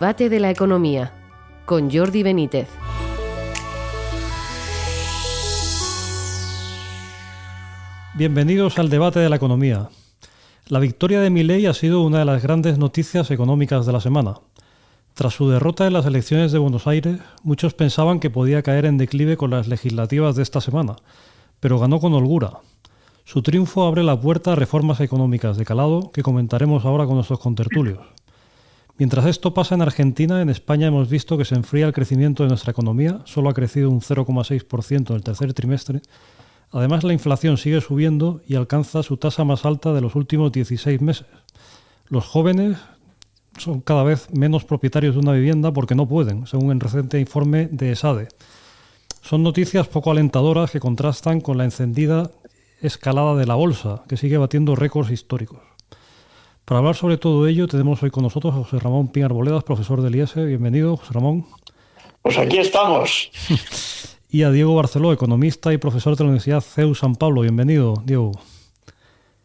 Debate de la economía, con Jordi Benítez. Bienvenidos al debate de la economía. La victoria de Milei ha sido una de las grandes noticias económicas de la semana. Tras su derrota en las elecciones de Buenos Aires, muchos pensaban que podía caer en declive con las legislativas de esta semana, pero ganó con holgura. Su triunfo abre la puerta a reformas económicas de calado que comentaremos ahora con nuestros contertulios. Mientras esto pasa en Argentina, en España hemos visto que se enfría el crecimiento de nuestra economía, solo ha crecido un 0,6% en el tercer trimestre. Además, la inflación sigue subiendo y alcanza su tasa más alta de los últimos 16 meses. Los jóvenes son cada vez menos propietarios de una vivienda porque no pueden, según el reciente informe de ESADE. Son noticias poco alentadoras que contrastan con la encendida escalada de la bolsa, que sigue batiendo récords históricos. Para hablar sobre todo ello, tenemos hoy con nosotros a José Ramón Pin Arboledas, profesor del IES. Bienvenido, José Ramón. Pues aquí estamos. Y a Diego Barceló, economista y profesor de la Universidad CEU San Pablo. Bienvenido, Diego.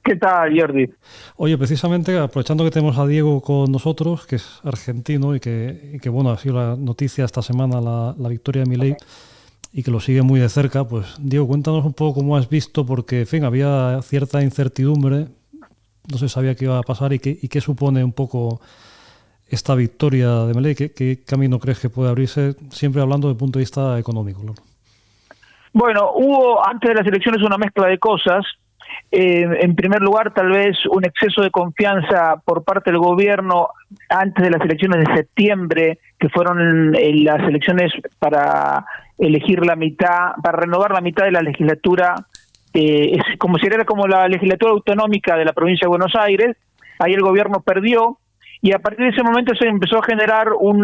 ¿Qué tal, Jordi? Oye, precisamente, aprovechando que tenemos a Diego con nosotros, que es argentino y que bueno, ha sido la noticia esta semana la victoria de Milei y que lo sigue muy de cerca, pues Diego, cuéntanos un poco cómo has visto, porque en fin, había cierta incertidumbre, no se sabía qué iba a pasar y qué supone un poco esta victoria de Milei. ¿Qué camino crees que puede abrirse, siempre hablando desde el punto de vista económico? Bueno, hubo antes de las elecciones una mezcla de cosas. En primer lugar, tal vez un exceso de confianza por parte del gobierno antes de las elecciones de septiembre, que fueron las elecciones para elegir la mitad, para renovar la mitad de la legislatura. Es como si era como la legislatura autonómica de la provincia de Buenos Aires. Ahí el gobierno perdió y a partir de ese momento se empezó a generar un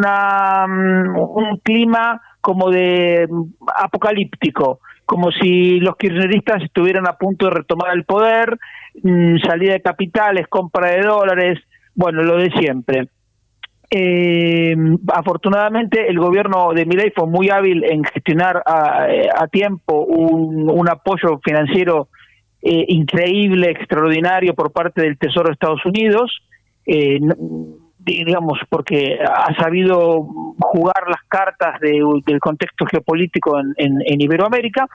clima como de apocalíptico, como si los kirchneristas estuvieran a punto de retomar el poder, salida de capitales, compra de dólares, bueno, lo de siempre. Afortunadamente el gobierno de Milei fue muy hábil en gestionar a tiempo un apoyo financiero increíble, extraordinario por parte del Tesoro de Estados Unidos, digamos, porque ha sabido jugar las cartas del contexto geopolítico en Iberoamérica.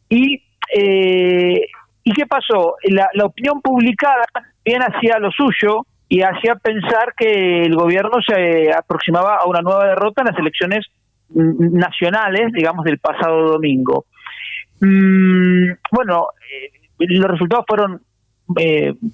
¿Y qué pasó? La opinión publicada bien hacía lo suyo y hacía pensar que el gobierno se aproximaba a una nueva derrota en las elecciones nacionales, digamos, del pasado domingo. Bueno, los resultados fueron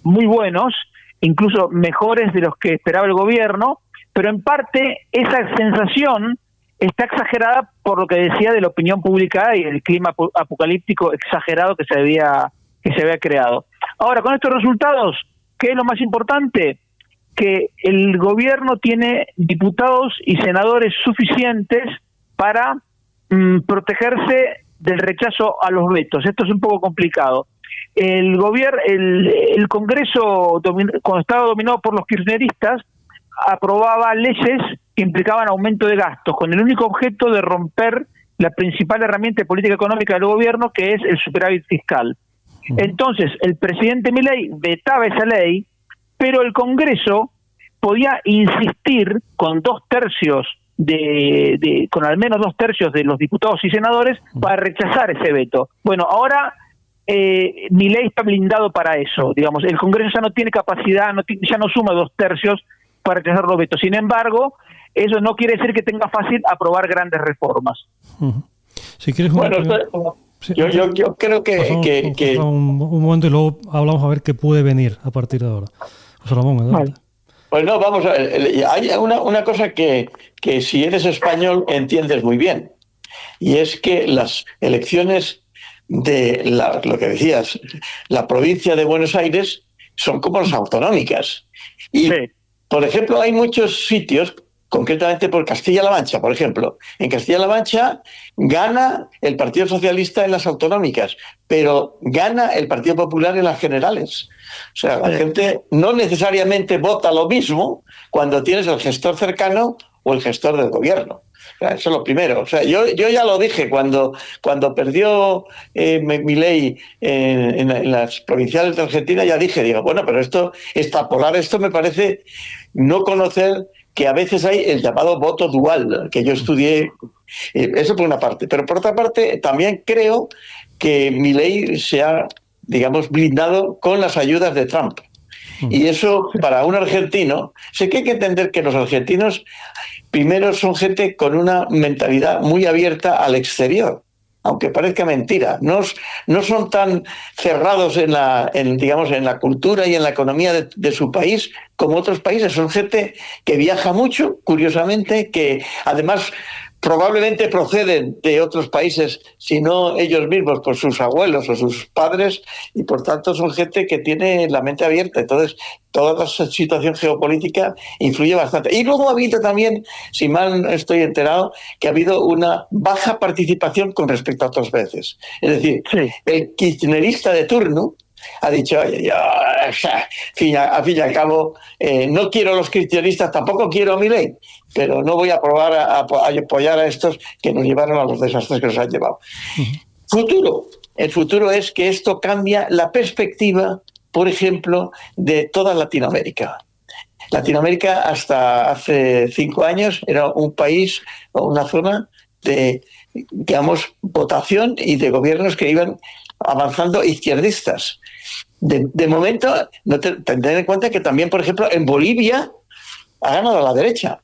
muy buenos, incluso mejores de los que esperaba el gobierno, pero en parte esa sensación está exagerada por lo que decía de la opinión pública y el clima apocalíptico exagerado que se había creado. Ahora, con estos resultados, ¿qué es lo más importante? Que el gobierno tiene diputados y senadores suficientes para protegerse del rechazo a los vetos. Esto es un poco complicado. El Congreso, cuando estaba dominado por los kirchneristas, aprobaba leyes que implicaban aumento de gastos, con el único objeto de romper la principal herramienta de política económica del gobierno, que es el superávit fiscal. Entonces, el presidente Milei vetaba esa ley, pero el Congreso podía insistir con con al menos 2/3 de los diputados y senadores para rechazar ese veto. Bueno, ahora Milei está blindado para eso, digamos, el Congreso ya no tiene capacidad, ya no suma 2/3 para rechazar los vetos. Sin embargo, eso no quiere decir que tenga fácil aprobar grandes reformas. Si quieres, bueno, yo creo que un momento y luego hablamos a ver qué puede venir a partir de ahora. José Ramón, vale. Pues no, vamos a ver, hay una cosa que si eres español entiendes muy bien, y es que las elecciones de lo que decías, la provincia de Buenos Aires son como las autonómicas. Y, sí, por ejemplo, hay muchos sitios, concretamente por Castilla-La Mancha, por ejemplo. En Castilla-La Mancha gana el Partido Socialista en las autonómicas, pero gana el Partido Popular en las generales. O sea, la gente no necesariamente vota lo mismo cuando tienes el gestor cercano o el gestor del gobierno. O sea, eso es lo primero. O sea, yo ya lo dije cuando perdió Milei en las provinciales de Argentina, ya dije, bueno, pero extrapolar esto me parece no conocer que a veces hay el llamado voto dual, que yo estudié, eso por una parte. Pero por otra parte, también creo que Milei se ha, digamos, blindado con las ayudas de Trump. Y eso, para un argentino, sé que hay que entender que los argentinos, primero, son gente con una mentalidad muy abierta al exterior, aunque parezca mentira. No son tan cerrados digamos, en la cultura y en la economía de su país como otros países. Son gente que viaja mucho, curiosamente, que además probablemente proceden de otros países, si no ellos mismos, por sus abuelos o sus padres, y por tanto son gente que tiene la mente abierta. Entonces, toda la situación geopolítica influye bastante. Y luego ha habido también, si mal no estoy enterado, que ha habido una baja participación con respecto a otras veces. Es decir, Sí. el kirchnerista de turno ha dicho, oye, yo, al fin y al cabo, no quiero a los kirchneristas, tampoco quiero a Milei, pero no voy a probar a apoyar a estos que nos llevaron a los desastres que nos han llevado. Futuro. El futuro es que esto cambia la perspectiva, por ejemplo, de toda Latinoamérica. Latinoamérica hasta hace 5 años era un país o una zona de, digamos, votación y de gobiernos que iban avanzando izquierdistas. De momento, tener en cuenta que también, por ejemplo, en Bolivia ha ganado la derecha.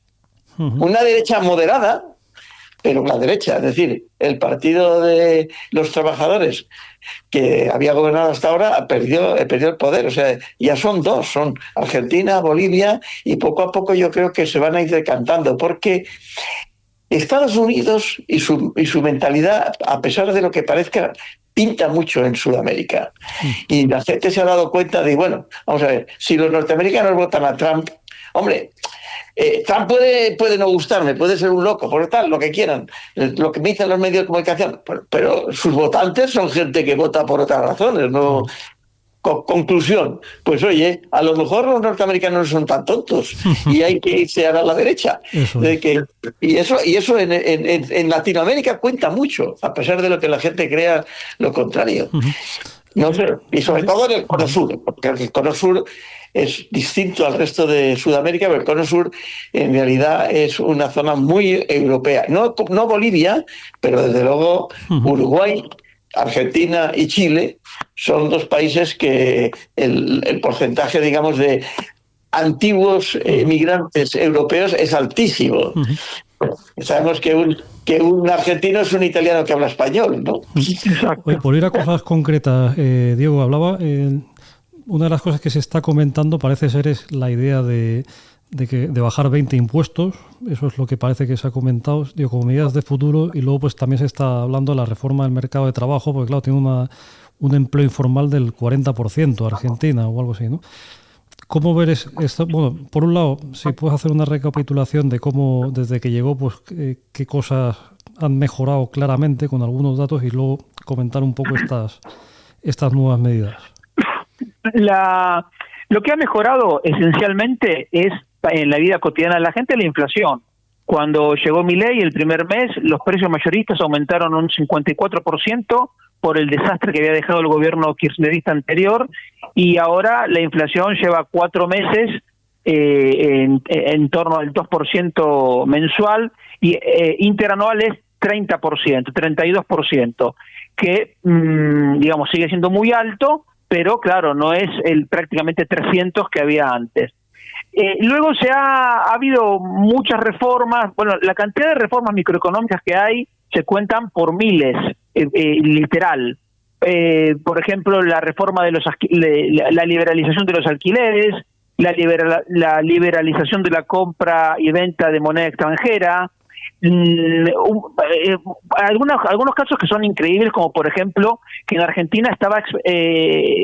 Una derecha moderada, pero la derecha, es decir, el Partido de los Trabajadores, que había gobernado hasta ahora, perdió el poder. O sea, ya son dos, son Argentina, Bolivia, y poco a poco yo creo que se van a ir decantando, porque Estados Unidos y su mentalidad, a pesar de lo que parezca, pinta mucho en Sudamérica. Y la gente se ha dado cuenta de, bueno, vamos a ver, si los norteamericanos votan a Trump, hombre, Trump puede no gustarme, puede ser un loco, por tal, lo que quieran, lo que me dicen los medios de comunicación, pero sus votantes son gente que vota por otras razones, ¿no? Conclusión, pues oye, a lo mejor los norteamericanos no son tan tontos y hay que irse a la derecha. Y eso en Latinoamérica cuenta mucho, a pesar de lo que la gente crea lo contrario. No sé, y sobre todo en el Cono Sur, porque el Cono Sur es distinto al resto de Sudamérica, pero el Cono Sur en realidad es una zona muy europea. No Bolivia, pero desde luego Uruguay, Argentina y Chile son dos países que el porcentaje, digamos, de antiguos migrantes europeos es altísimo. Sabemos que un argentino es un italiano que habla español, ¿no? Oye, por ir a cosas concretas, Diego hablaba, una de las cosas que se está comentando parece ser es la idea de bajar 20 impuestos. Eso es lo que parece que se ha comentado, digo, como medidas de futuro. Y luego pues también se está hablando de la reforma del mercado de trabajo, porque claro, tiene un empleo informal del 40% Argentina o algo así, ¿no? ¿Cómo ver esto? Bueno, por un lado, si puedes hacer una recapitulación de cómo desde que llegó, pues qué cosas han mejorado claramente con algunos datos, y luego comentar un poco estas nuevas medidas. Lo que ha mejorado esencialmente es en la vida cotidiana de la gente la inflación. Cuando llegó Milei el primer mes, los precios mayoristas aumentaron un 54% por el desastre que había dejado el gobierno kirchnerista anterior, y ahora la inflación lleva 4 meses en torno al 2% mensual, y interanual es 30%, 32%, que digamos sigue siendo muy alto, pero claro, no es el prácticamente 300 que había antes. Luego ha habido muchas reformas. Bueno, la cantidad de reformas microeconómicas que hay se cuentan por miles, literal. Por ejemplo, la reforma de la liberalización de los alquileres, la liberalización de la compra y venta de moneda extranjera, algunos casos que son increíbles, como por ejemplo que en Argentina estaba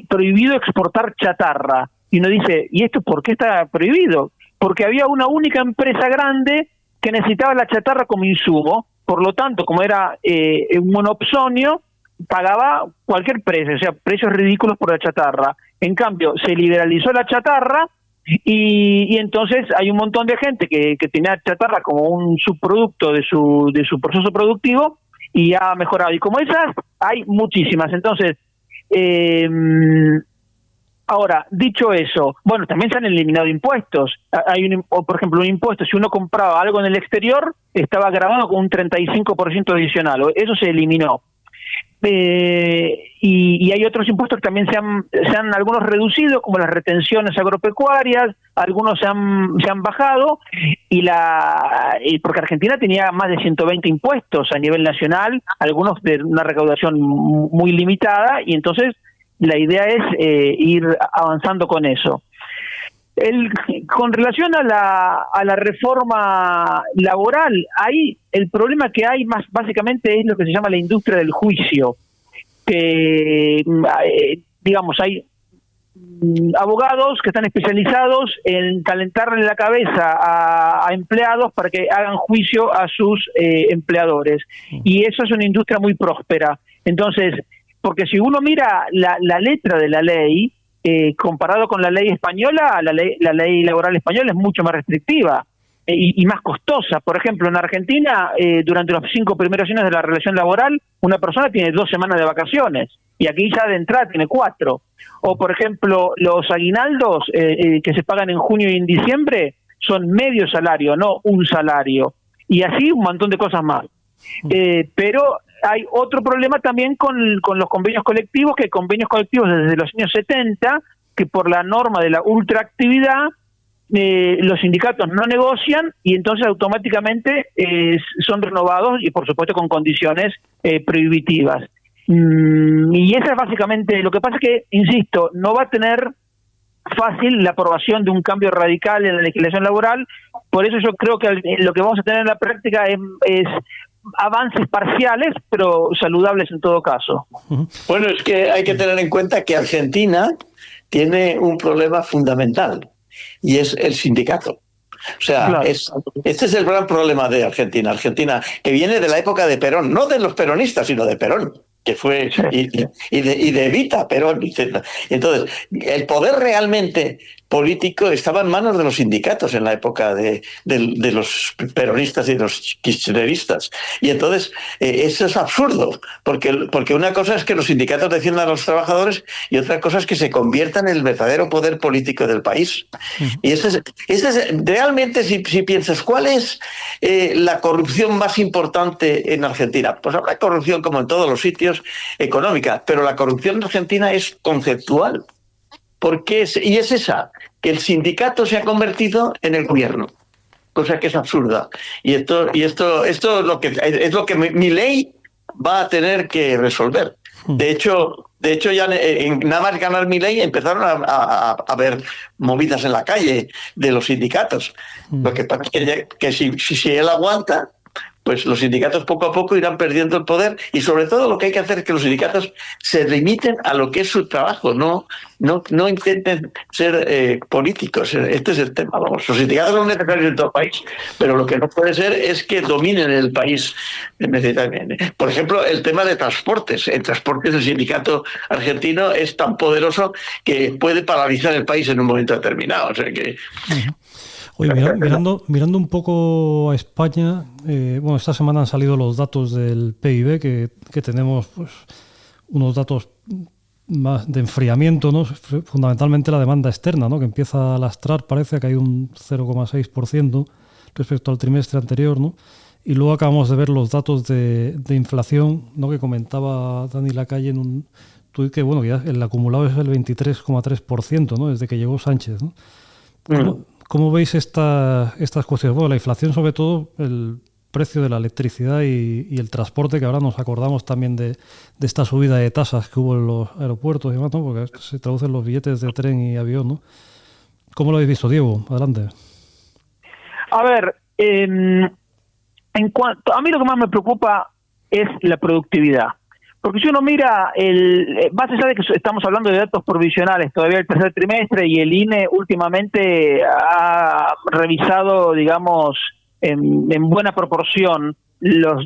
prohibido exportar chatarra, y uno dice, ¿y esto por qué está prohibido? Porque había una única empresa grande que necesitaba la chatarra como insumo, por lo tanto, como era un monopsonio, pagaba cualquier precio, o sea, precios ridículos por la chatarra. En cambio, se liberalizó la chatarra, y entonces hay un montón de gente que tenía chatarra como un subproducto de su proceso productivo, y ha mejorado. Y como esas, hay muchísimas. Entonces, Ahora, dicho eso, bueno, también se han eliminado impuestos. Por ejemplo, un impuesto, si uno compraba algo en el exterior, estaba grabado con un 35% adicional. Eso se eliminó. Y hay otros impuestos que también se han algunos reducido, como las retenciones agropecuarias, algunos se han bajado, y porque Argentina tenía más de 120 impuestos a nivel nacional, algunos de una recaudación muy limitada, y entonces la idea es ir avanzando con eso. Con relación a la reforma laboral, ahí el problema que hay más básicamente es lo que se llama la industria del juicio, que digamos hay abogados que están especializados en calentarle la cabeza a empleados para que hagan juicio a sus empleadores, y eso es una industria muy próspera. Entonces, porque si uno mira la letra de la ley, comparado con la ley española, la ley laboral española es mucho más restrictiva y más costosa. Por ejemplo, en Argentina, durante los 5 primeros años de la relación laboral, una persona tiene 2 semanas de vacaciones, y aquí ya de entrada tiene 4. O, por ejemplo, los aguinaldos que se pagan en junio y en diciembre son medio salario, no un salario. Y así un montón de cosas más. Pero hay otro problema también con los convenios colectivos, que convenios colectivos desde los años 70, que por la norma de la ultraactividad, los sindicatos no negocian, y entonces automáticamente son renovados, y por supuesto con condiciones prohibitivas. Y eso es básicamente lo que pasa. Es que, insisto, no va a tener fácil la aprobación de un cambio radical en la legislación laboral. Por eso yo creo que lo que vamos a tener en la práctica es avances parciales, pero saludables en todo caso. Bueno, es que hay que tener en cuenta que Argentina tiene un problema fundamental, y es el sindicato. O sea, claro, este es el gran problema de Argentina. Argentina, que viene de la época de Perón, no de los peronistas, sino de Perón, que fue, y de Evita, Perón, etc. Entonces, el poder realmente político estaba en manos de los sindicatos en la época de los peronistas y de los kirchneristas. Y entonces, eso es absurdo, porque una cosa es que los sindicatos defiendan a los trabajadores, y otra cosa es que se conviertan en el verdadero poder político del país. Y ese es realmente, si piensas, ¿cuál es la corrupción más importante en Argentina? Pues habrá corrupción, como en todos los sitios, económica, pero la corrupción en Argentina es conceptual. Y es esa, que el sindicato se ha convertido en el gobierno, cosa que es absurda. Y esto es lo que Milei va a tener que resolver. De hecho ya nada más ganar Milei empezaron a haber movidas en la calle de los sindicatos. Lo que pasa es que si él aguanta, pues los sindicatos poco a poco irán perdiendo el poder, y sobre todo lo que hay que hacer es que los sindicatos se limiten a lo que es su trabajo, no intenten ser políticos. Este es el tema, vamos. Los sindicatos son necesarios en todo el país, pero lo que no puede ser es que dominen el país. Por ejemplo, el tema de transportes. En transportes el sindicato argentino es tan poderoso que puede paralizar el país en un momento determinado. O sea que... Oye, mirando un poco a España, bueno, esta semana han salido los datos del PIB, que tenemos pues unos datos más de enfriamiento, ¿no? Fundamentalmente la demanda externa, ¿no? Que empieza a lastrar, parece que hay un 0,6% respecto al trimestre anterior, ¿no? Y luego acabamos de ver los datos de inflación, ¿no? Que comentaba Dani Lacalle en un tuit, que bueno, ya el acumulado es el 23,3%, ¿no? Desde que llegó Sánchez, ¿no? ¿Cómo veis estas cuestiones? Bueno, la inflación, sobre todo el precio de la electricidad y el transporte, que ahora nos acordamos también de esta subida de tasas que hubo en los aeropuertos y demás, ¿no? Porque se traducen los billetes de tren y avión, ¿no? ¿Cómo lo habéis visto, Diego? Adelante. A ver, en cuanto a mí, lo que más me preocupa es la productividad. Porque si uno mira, más allá de que estamos hablando de datos provisionales, todavía el tercer trimestre, y el INE últimamente ha revisado, digamos, en buena proporción los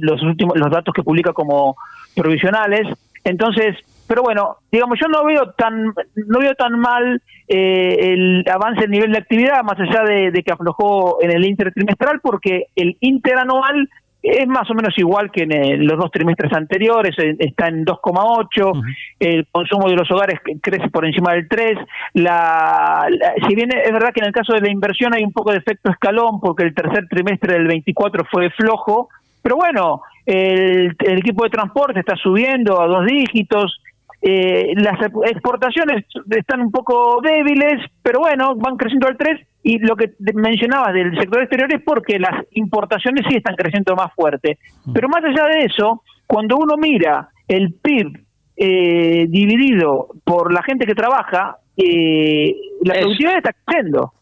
datos que publica como provisionales. Entonces, pero bueno, digamos, yo no veo tan mal el avance del nivel de actividad, más allá de que aflojó en el intertrimestral, porque el interanual es más o menos igual que en los 2 trimestres anteriores, está en 2,8, el consumo de los hogares crece por encima del 3, si bien es verdad que en el caso de la inversión hay un poco de efecto escalón, porque el tercer trimestre del 24 fue flojo, pero bueno, el equipo de transporte está subiendo a 2 dígitos, las exportaciones están un poco débiles, pero bueno, van creciendo al 3, y lo que mencionabas del sector exterior es porque las importaciones sí están creciendo más fuerte. Pero más allá de eso, cuando uno mira el PIB dividido por la gente que trabaja, la productividad está creciendo.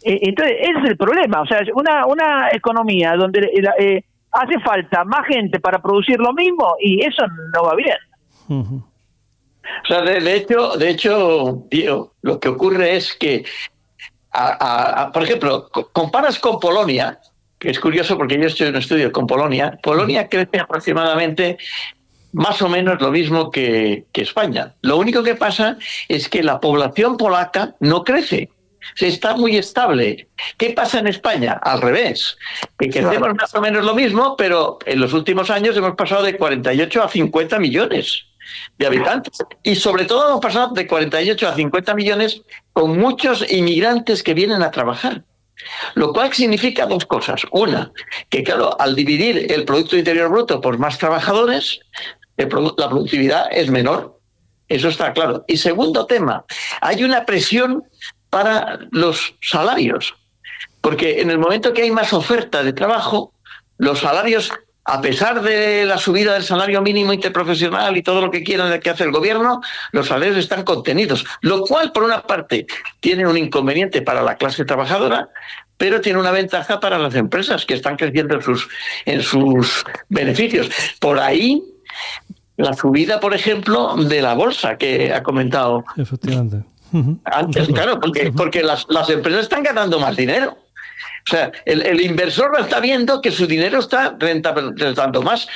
Entonces, ese es el problema. O sea, una economía donde hace falta más gente para producir lo mismo, y eso no va bien. O sea, de hecho, Diego, lo que ocurre es que, por ejemplo, comparas con Polonia, que es curioso porque yo estoy en un estudio con Polonia. Polonia crece aproximadamente más o menos lo mismo que España. Lo único que pasa es que la población polaca no crece. Se está muy estable. ¿Qué pasa en España? Al revés. Que crecemos más o menos lo mismo, pero en los últimos años hemos pasado de 48 a 50 millones de habitantes. Y sobre todo hemos pasado de 48 a 50 millones con muchos inmigrantes que vienen a trabajar. Lo cual significa 2 cosas. Una, que claro, al dividir el Producto Interior Bruto por más trabajadores, la productividad es menor. Eso está claro. Y segundo tema, hay una presión para los salarios, porque en el momento que hay más oferta de trabajo, los salarios, a pesar de la subida del salario mínimo interprofesional y todo lo que quieran que hace el gobierno, los salarios están contenidos, lo cual por una parte tiene un inconveniente para la clase trabajadora, pero tiene una ventaja para las empresas que están creciendo en sus beneficios. Por ahí la subida, por ejemplo, de la bolsa que ha comentado. Efectivamente. Antes, claro, porque las empresas están ganando más dinero. O sea, el inversor lo está viendo que su dinero está rentando más.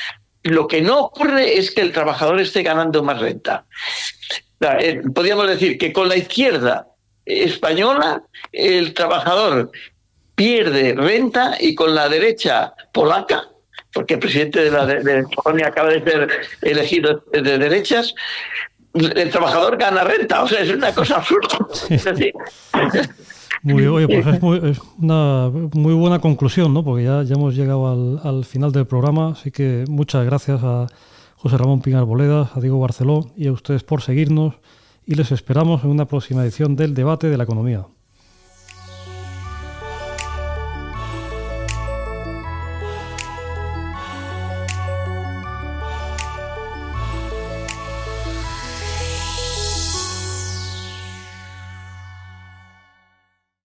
Lo que no ocurre es que el trabajador esté ganando más renta. Podríamos decir que con la izquierda española el trabajador pierde renta, y con la derecha polaca, porque el presidente de Polonia acaba de ser elegido de derechas, el trabajador gana renta. O sea, es una cosa absurda. Es decir, Oye, pues es una muy buena conclusión, ¿no? Porque ya hemos llegado al final del programa, así que muchas gracias a José Ramón Pin Arboledas, a Diego Barceló y a ustedes por seguirnos, y les esperamos en una próxima edición del Debate de la Economía.